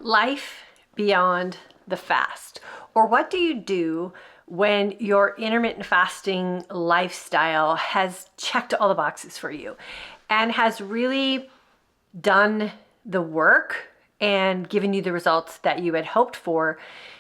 Life beyond the fast, or what do you do when your intermittent fasting lifestyle has checked all the boxes for you and has really done the work and given you the results that you had hoped for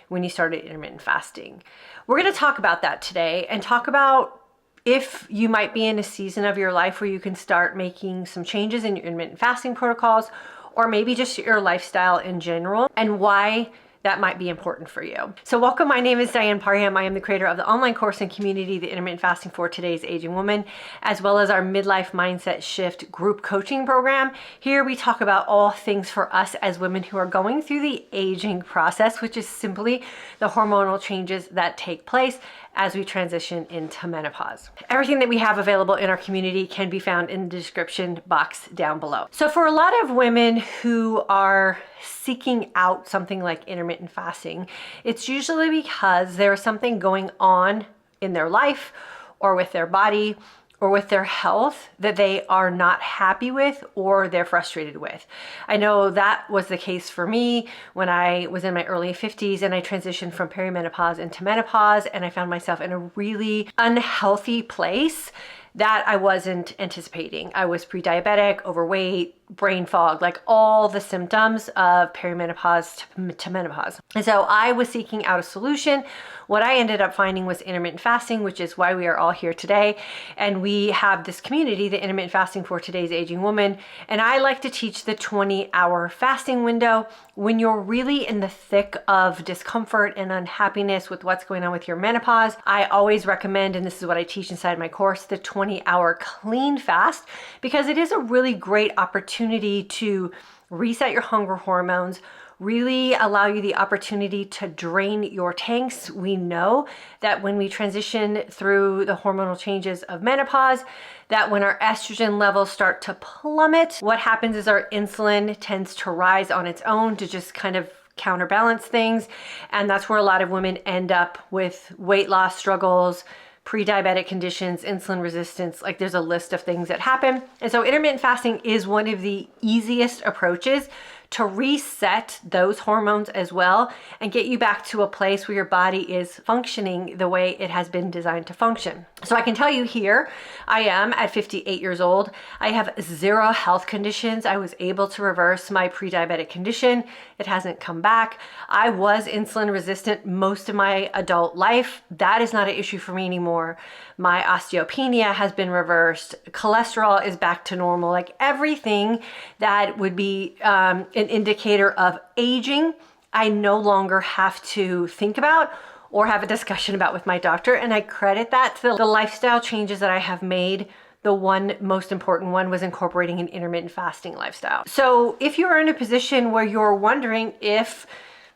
when you started intermittent fasting? We're going to talk about that today and talk about if you might be in a season of your life where you can start making some changes in your intermittent fasting protocols, or maybe just your lifestyle in general, and why that might be important for you. So welcome, my name is DYANN. I am the creator of the online course and community, the Intermittent Fasting for Today's Aging Woman, as well as our MindLife MindSet Shift group coaching program. Here we talk about all things for us as women who are going through the aging process, which is simply the hormonal changes that take place as we transition into menopause. Everything that we have available in our community can be found in the description box down below. So for a lot of women who are seeking out something like intermittent fasting, it's usually because there is something going on in their life or with their body or with their health that they are not happy with or they're frustrated with. I know that was the case for me when I was in my early 50s and I transitioned from perimenopause into menopause, and I found myself in a really unhealthy place that I wasn't anticipating. I was pre-diabetic, overweight, brain fog, like all the symptoms of perimenopause to menopause. And so I was seeking out a solution. What I ended up finding was intermittent fasting, which is why we are all here today. And we have this community, the Intermittent Fasting for Today's Aging Woman. And I like to teach the 20-hour fasting window when you're really in the thick of discomfort and unhappiness with what's going on with your menopause. I always recommend, and this is what I teach inside my course, the 20-hour clean fast, because it is a really great opportunity to reset your hunger hormones, really allow you the opportunity to drain your tanks. We know that when we transition through the hormonal changes of menopause, that when our estrogen levels start to plummet, what happens is our insulin tends to rise on its own to just kind of counterbalance things. And that's where a lot of women end up with weight loss struggles, pre-diabetic conditions, insulin resistance, like there's a list of things that happen. And so intermittent fasting is one of the easiest approaches to reset those hormones as well and get you back to a place where your body is functioning the way it has been designed to function. So I can tell you here, I am at 58 years old. I have 0 health conditions. I was able to reverse my pre-diabetic condition. It hasn't come back. I was insulin resistant most of my adult life. That is not an issue for me anymore. My osteopenia has been reversed. Cholesterol is back to normal. Like everything that would be an indicator of aging, I no longer have to think about or have a discussion about with my doctor. And I credit that to the lifestyle changes that I have made. The one most important one was incorporating an intermittent fasting lifestyle. So if you're in a position where you're wondering if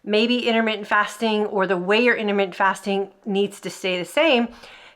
maybe intermittent fasting or the way you're intermittent fasting needs to stay the same,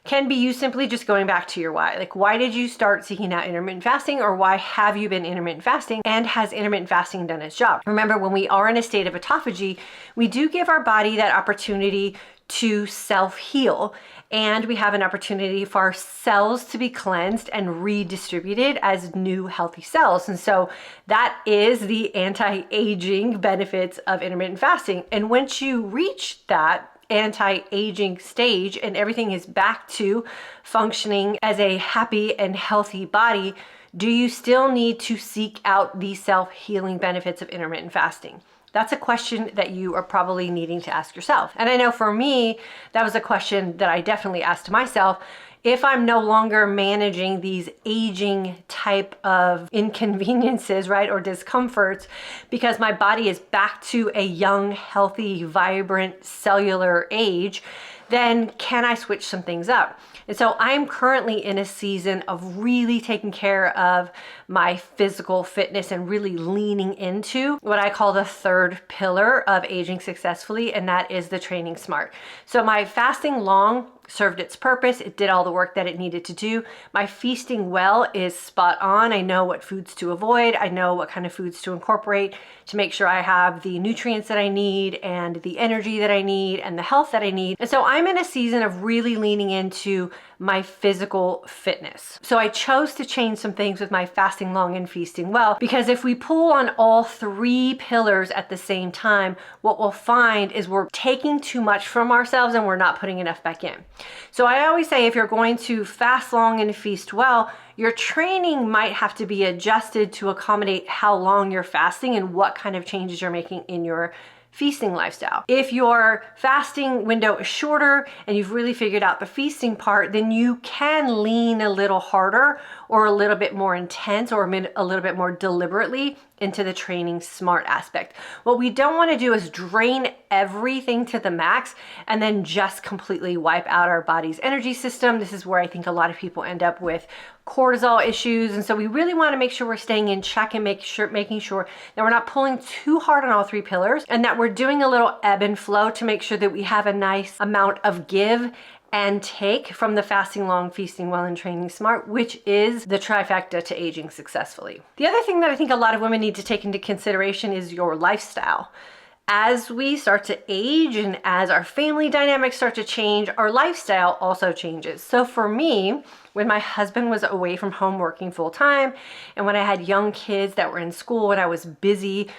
can be you simply just going back to your why. Like, why did you start seeking out intermittent fasting, or why have you been intermittent fasting, and has intermittent fasting done its job? Remember, when we are in a state of autophagy, we do give our body that opportunity to self-heal, and we have an opportunity for our cells to be cleansed and redistributed as new healthy cells. And so that is the anti-aging benefits of intermittent fasting. And once you reach that anti-aging stage and everything is back to functioning as a happy and healthy body, do you still need to seek out the self-healing benefits of intermittent fasting? That's a question that you are probably needing to ask yourself. And I know for me, that was a question that I definitely asked myself. If I'm no longer managing these aging type of inconveniences, right, or discomforts, because my body is back to a young, healthy, vibrant cellular age, then can I switch some things up? And so I'm currently in a season of really taking care of my physical fitness and really leaning into what I call the third pillar of aging successfully, and that is the training smart. So my fasting long served its purpose. It did all the work that it needed to do. My feasting well is spot on. I know what foods to avoid. I know what kind of foods to incorporate to make sure I have the nutrients that I need and the energy that I need and the health that I need. And so I'm in a season of really leaning into my physical fitness. So I chose to change some things with my fasting long and feasting well, because if we pull on all three pillars at the same time, what we'll find is we're taking too much from ourselves and we're not putting enough back in. So I always say, if you're going to fast long and feast well, your training might have to be adjusted to accommodate how long you're fasting and what kind of changes you're making in your feasting lifestyle. If your fasting window is shorter and you've really figured out the feasting part, then you can lean a little harder or a little bit more intense or a little bit more deliberately into the training smart aspect. What we don't want to do is drain everything to the max and then just completely wipe out our body's energy system. This is where I think a lot of people end up with cortisol issues. And so we really want to make sure we're staying in check and making sure that we're not pulling too hard on all three pillars, and that we're doing a little ebb and flow to make sure that we have a nice amount of give and take from the fasting long, feasting well, and training smart, which is the trifecta to aging successfully. The other thing that I think a lot of women need to take into consideration is your lifestyle. As we start to age and as our family dynamics start to change, our lifestyle also changes. So for me, when my husband was away from home working full time, and when I had young kids that were in school and I was busy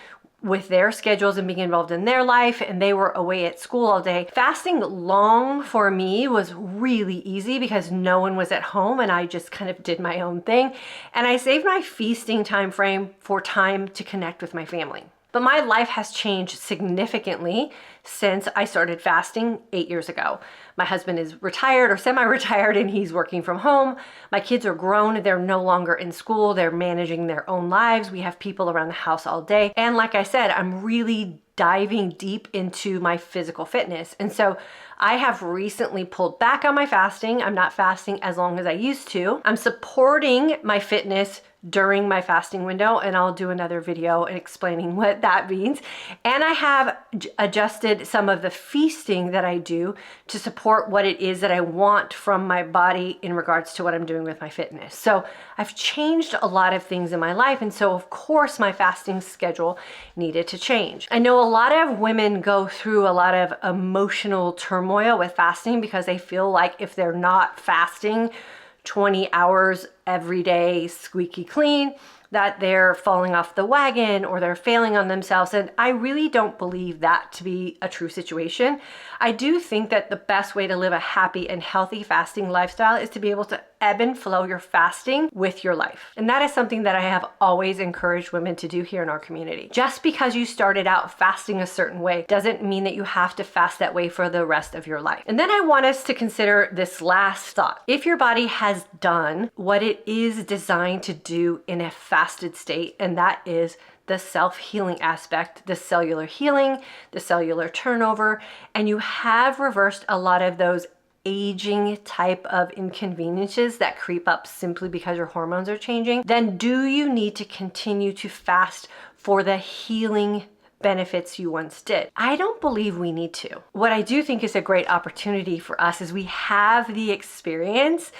with their schedules and being involved in their life, and they were away at school all day, fasting long for me was really easy because no one was at home and I just kind of did my own thing. And I saved my feasting time frame for time to connect with my family. But my life has changed significantly since I started fasting 8 years ago. My husband is retired or semi-retired and he's working from home. My kids are grown. They're no longer in school. They're managing their own lives. We have people around the house all day. And like I said, I'm really diving deep into my physical fitness. And so I have recently pulled back on my fasting. I'm not fasting as long as I used to. I'm supporting my fitness during my fasting window, and I'll do another video explaining what that means. And I have adjusted some of the feasting that I do to support what it is that I want from my body in regards to what I'm doing with my fitness. So I've changed a lot of things in my life, and so of course my fasting schedule needed to change. I know a lot of women go through a lot of emotional turmoil with fasting because they feel like if they're not fasting 20 hours every day squeaky clean, that they're falling off the wagon or they're failing on themselves. And I really don't believe that to be a true situation. I do think that the best way to live a happy and healthy fasting lifestyle is to be able to ebb and flow your fasting with your life. And that is something that I have always encouraged women to do here in our community. Just because you started out fasting a certain way doesn't mean that you have to fast that way for the rest of your life. And then I want us to consider this last thought. If your body has done what it is designed to do in a fasted state, and that is the self-healing aspect, the cellular healing, the cellular turnover, and you have reversed a lot of those aging type of inconveniences that creep up simply because your hormones are changing, then do you need to continue to fast for the healing benefits you once did? I don't believe we need to. What I do think is a great opportunity for us is we have the experience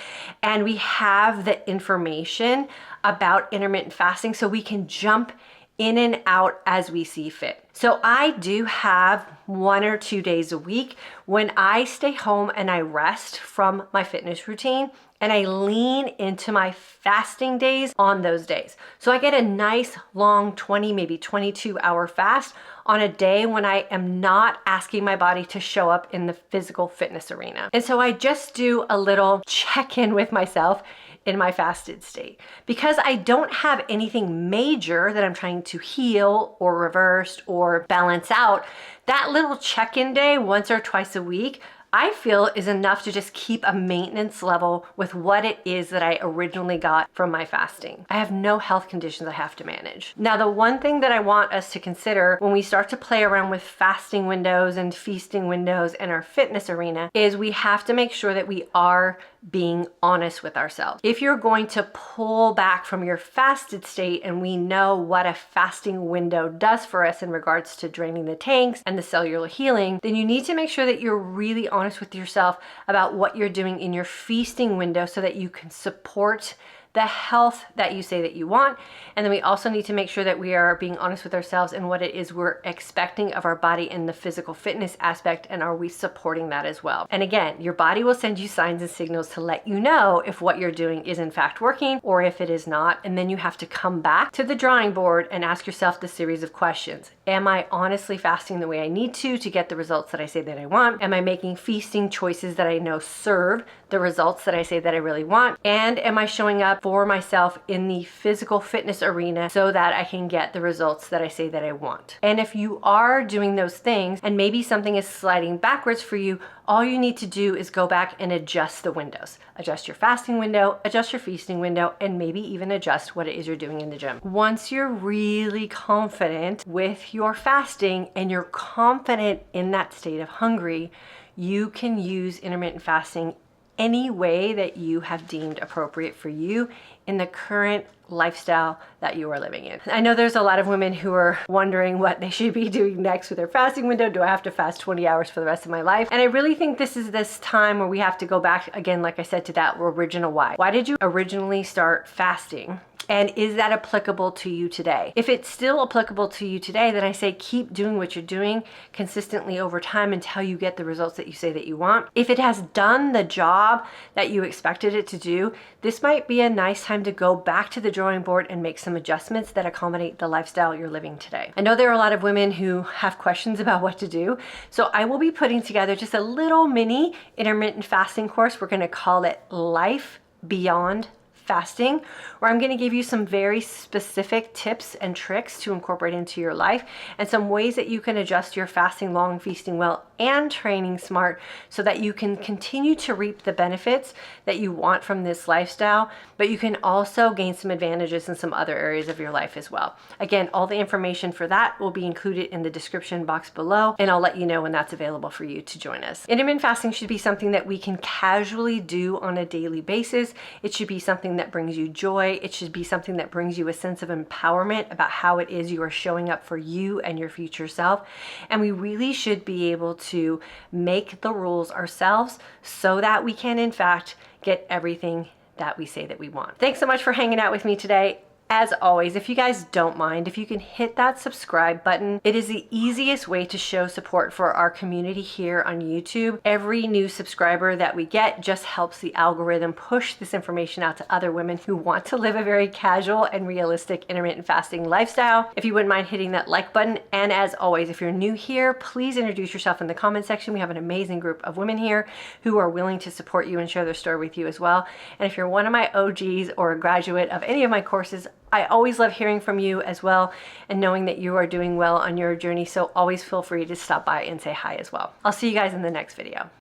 and we have the information about intermittent fasting so we can jump in and out as we see fit. So I do have 1 or 2 days a week when I stay home and I rest from my fitness routine and I lean into my fasting days on those days. So I get a nice long 20, maybe 22-hour fast on a day when I am not asking my body to show up in the physical fitness arena. And so I just do a little check-in with myself in my fasted state. Because I don't have anything major that I'm trying to heal or reverse or balance out, that little check-in day once or twice a week, I feel is enough to just keep a maintenance level with what it is that I originally got from my fasting. I have no health conditions I have to manage. Now, the one thing that I want us to consider when we start to play around with fasting windows and feasting windows in our fitness arena is we have to make sure that we are being honest with ourselves. If you're going to pull back from your fasted state, and we know what a fasting window does for us in regards to draining the tanks and the cellular healing, then you need to make sure that you're really honest with yourself about what you're doing in your feasting window so that you can support the health that you say that you want. And then we also need to make sure that we are being honest with ourselves in what it is we're expecting of our body in the physical fitness aspect, and are we supporting that as well. And again, your body will send you signs and signals to let you know if what you're doing is in fact working or if it is not. And then you have to come back to the drawing board and ask yourself the series of questions. Am I honestly fasting the way I need to get the results that I say that I want? Am I making feasting choices that I know serve the results that I say that I really want? And am I showing up for myself in the physical fitness arena so that I can get the results that I say that I want? And if you are doing those things and maybe something is sliding backwards for you, all you need to do is go back and adjust the windows. Adjust your fasting window, adjust your feasting window, and maybe even adjust what it is you're doing in the gym. Once you're really confident with your fasting and you're confident in that state of hungry, you can use intermittent fasting any way that you have deemed appropriate for you in the current lifestyle that you are living in. I know there's a lot of women who are wondering what they should be doing next with their fasting window. Do I have to fast 20 hours for the rest of my life? And I really think this is this time where we have to go back again, like I said, to that original why. Why did you originally start fasting? And is that applicable to you today? If it's still applicable to you today, then I say keep doing what you're doing consistently over time until you get the results that you say that you want. If it has done the job that you expected it to do, this might be a nice time to go back to the drawing board and make some adjustments that accommodate the lifestyle you're living today. I know there are a lot of women who have questions about what to do, so I will be putting together just a little mini intermittent fasting course. We're going to call it Life Beyond Fasting, where I'm going to give you some very specific tips and tricks to incorporate into your life, and some ways that you can adjust your fasting long, feasting well, and training smart so that you can continue to reap the benefits that you want from this lifestyle, but you can also gain some advantages in some other areas of your life as well. Again, all the information for that will be included in the description box below, and I'll let you know when that's available for you to join us. Intermittent fasting should be something that we can casually do on a daily basis. It should be something that brings you joy. It should be something that brings you a sense of empowerment about how it is you are showing up for you and your future self. And we really should be able to make the rules ourselves so that we can, in fact, get everything that we say that we want. Thanks so much for hanging out with me today. As always, if you guys don't mind, if you can hit that subscribe button, it is the easiest way to show support for our community here on YouTube. Every new subscriber that we get just helps the algorithm push this information out to other women who want to live a very casual and realistic intermittent fasting lifestyle. If you wouldn't mind hitting that like button, and as always, if you're new here, please introduce yourself in the comment section. We have an amazing group of women here who are willing to support you and share their story with you as well. And if you're one of my OGs or a graduate of any of my courses, I always love hearing from you as well and knowing that you are doing well on your journey. So always feel free to stop by and say hi as well. I'll see you guys in the next video.